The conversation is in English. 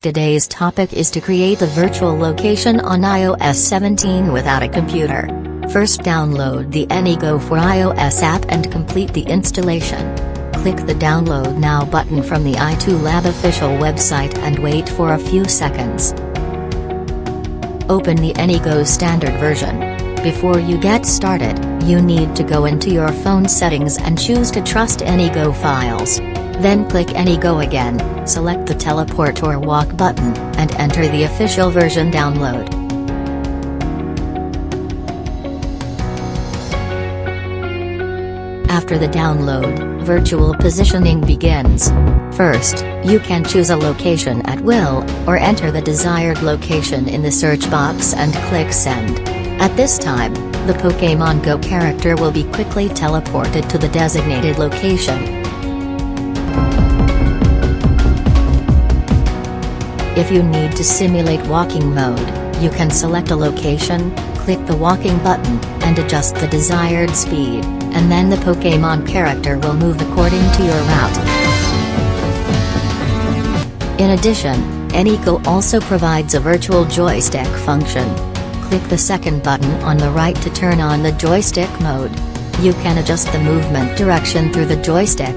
Today's topic is to create a virtual location on iOS 17 without a computer. First, download the AnyGo for iOS app and complete the installation. Click the Download Now button from the i2Lab official website and wait for a few seconds. Open the AnyGo standard version. Before you get started, you need to go into your phone settings and choose to trust AnyGo files. Then click AnyGo again, select the Teleport or Walk button, and enter the official version download. After the download, virtual positioning begins. First, you can choose a location at will, or enter the desired location in the search box and click Send. At this time, the Pokémon Go character will be quickly teleported to the designated location. If you need to simulate walking mode, you can select a location, click the walking button, and adjust the desired speed, and then the Pokémon character will move according to your route. In addition, AnyGo also provides a virtual joystick function. Click the second button on the right to turn on the joystick mode. You can adjust the movement direction through the joystick.